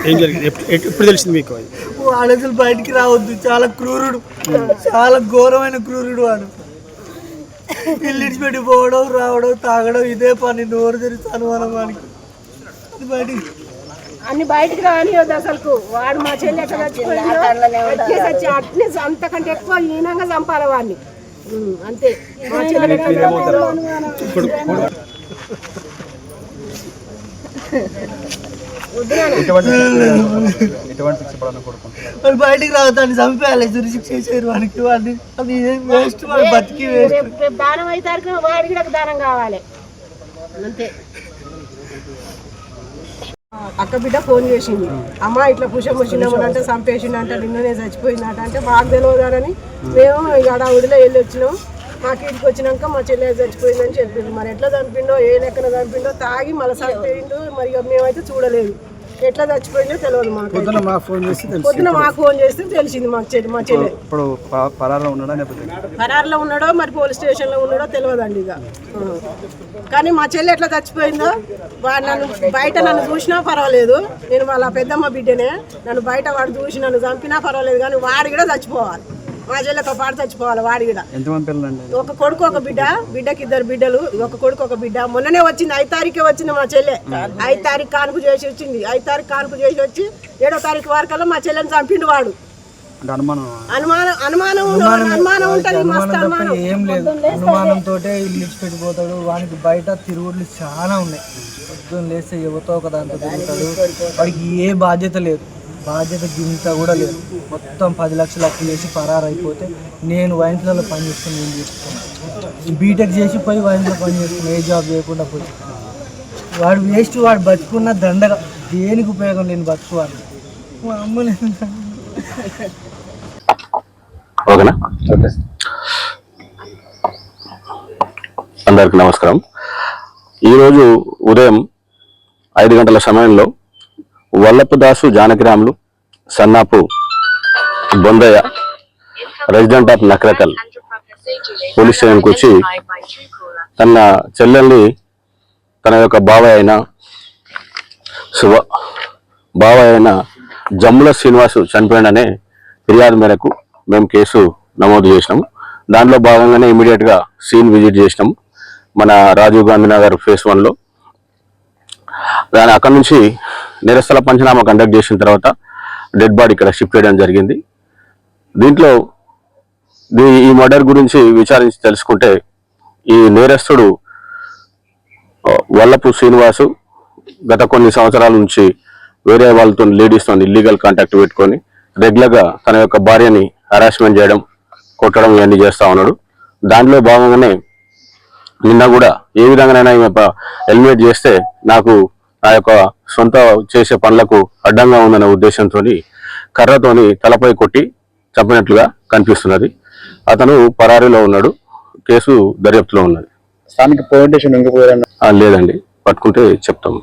ఏం జరిగింది? ఎప్పుడు తెలిసింది మీకు? వాడు అసలు బయటికి రావద్దు, చాలా క్రూరుడు, చాలా ఘోరమైన క్రూరుడు వాడు. ఇల్లు ఇడిచిపెట్టి పోవడం రావడం తాగడం ఇదే పని, నోరు తెరిస్తాను మనం వానికి. బయటికి అన్ని బయటికి రానివద్దు అసలు. వాడు మా చెల్లి ఎట్లా చచ్చిపోయింది అట్నే అంతకంటే ఎక్కువ హీనంగా చంపాలి వాడిని అంతే. మా చెల్లి బయటికి రావద్దాన్ని చంపేయాలి, శిక్ష చేశారు వానికి. వాడిని అది వేస్ట్, వాడు బతికి వేస్ట్. దానం అయితే వాడికి కూడా దానం కావాలి అంతే. అక్క బిడ్డ ఫోన్ చేసింది, అమ్మ ఇట్లా పుషమొచ్చినామనంటే చంపేసిండంట, నిన్ననే చచ్చిపోయిందట. అంటే మాకు తెలియదారని మేము ఇక్కడ ఉడిలో వెళ్ళి వచ్చినాం. మాకు ఇంటికి వచ్చినాక మా చెల్లె చచ్చిపోయిందని చెప్పింది. మరి ఎట్లా చంపిండో, ఏ లెక్కన చంపిండో, తాగి మళ్ళీ చంపిండు. మరి మేము చూడలేదు, ఎట్లా చచ్చిపోయిందో తెలియదు మాకు. పొద్దున మాకు ఫోన్ చేస్తే తెలిసింది మా చెల్లె. పరారులో ఉన్నాడో మరి పోలీస్ స్టేషన్ లో ఉన్నాడో తెలియదండి ఇక. కానీ మా చెల్లె ఎట్లా చచ్చిపోయిందో, నన్ను బయట నన్ను చూసినా పర్వాలేదు, నేను వాళ్ళ పెద్దమ్మ బిడ్డనే, నన్ను బయట వాడు చూసి నన్ను చంపినా పర్వాలేదు, కానీ వాడు కూడా చచ్చిపోవాలి, మా చెల్లెతో పాటు చచ్చిపోవాలి వాడి కూడా. ఒక కొడుకు ఒక బిడ్డ, బిడ్డకి 2 బిడ్డలు, ఒక కొడుకు ఒక బిడ్డ. మొన్ననే వచ్చింది, 5 తారీఖే వచ్చింది మా చెల్లె. 5 తారీఖు కానుక చేసి వచ్చింది. 5 తారీఖు కానుక చేసి వచ్చి 7వ తారీఖు వరకల్లా మా చెల్లెని చంపిండు వాడు. అనుమానం ఉంటుంది, మస్తు అనుమానం. ఏం లేదు, అనుమానంతో ఇల్లు ఇచ్చిపెట్టిపోతాడు. వానికి బయట తిరుగుళ్ళు చాలా ఉన్నాయి. పొద్దున్న లేస్తే ఎవరితో ఒక దాంతో తిరుగుతాడు. వాడికి ఏ బాధ్యత లేదు, బాధ్యత గింత కూడా లేదు. మొత్తం 10 లక్షలు అప్పు చేసి పరారు అయిపోతే నేను వైన్స్లలో పని చేసుకుని నేను చేసుకున్నాను. బీటెక్ చేసి పోయి వైన్స్లో పని చేసుకుని ఏ జాబ్ చేయకుండా పోయి. వాడు వేస్ట్, వాడు బతుకున్న దండగా, దేనికి ఉపయోగం లేని బతుకువాడు. మా అమ్మ ఓకేనా? అందరికి నమస్కారం. ఈరోజు ఉదయం 5 గంటల సమయంలో Vallapu Dasu Janakiramulu Sannapu Bondayya resident of Nakarakal police స్టేషన్కి వచ్చి తన చెల్లెల్ని తన యొక్క బాబాయ్ అయిన జమ్ముల శ్రీనివాసు చనిపోయాడనే ఫిర్యాదు మేరకు మేము కేసు నమోదు చేసినాము. దాంట్లో భాగంగానే ఇమీడియట్గా సీన్ విజిట్ చేసినాము మన రాజీవ్ గాంధీ నగర్ ఫేస్ 1లో. అక్కడ నుంచి నేరస్థల పంచనామా కండక్ట్ చేసిన తర్వాత డెడ్ బాడీ ఇక్కడ షిఫ్ట్ చేయడం జరిగింది. దీంట్లో ఈ మర్డర్ గురించి విచారించి తెలుసుకుంటే, ఈ నేరస్తుడు వల్లపు శ్రీనివాసు గత కొన్ని సంవత్సరాల నుంచి వేరే వాళ్ళతో లేడీస్తో ఇల్లీగల్ కాంటాక్ట్ పెట్టుకొని రెగ్యులర్గా తన యొక్క భార్యని హరాస్మెంట్ చేయడం, కొట్టడం ఇవన్నీ చేస్తూ ఉన్నాడు. దాంట్లో భాగంగానే నిన్న కూడా ఏ విధంగానైనా ఎలిమినేట్ చేస్తే నాకు నా యొక్క సొంత చేసే పనులకు అడ్డంగా ఉందనే ఉద్దేశంతో కర్రతోని తలపై కొట్టి చంపినట్లుగా కనిపిస్తున్నది. అతను పరారీలో ఉన్నాడు, కేసు దర్యాప్తులో ఉన్నది. స్థానిక పోలీస్ స్టేషన్ లేదండి, పట్టుకుంటే చెప్తాము.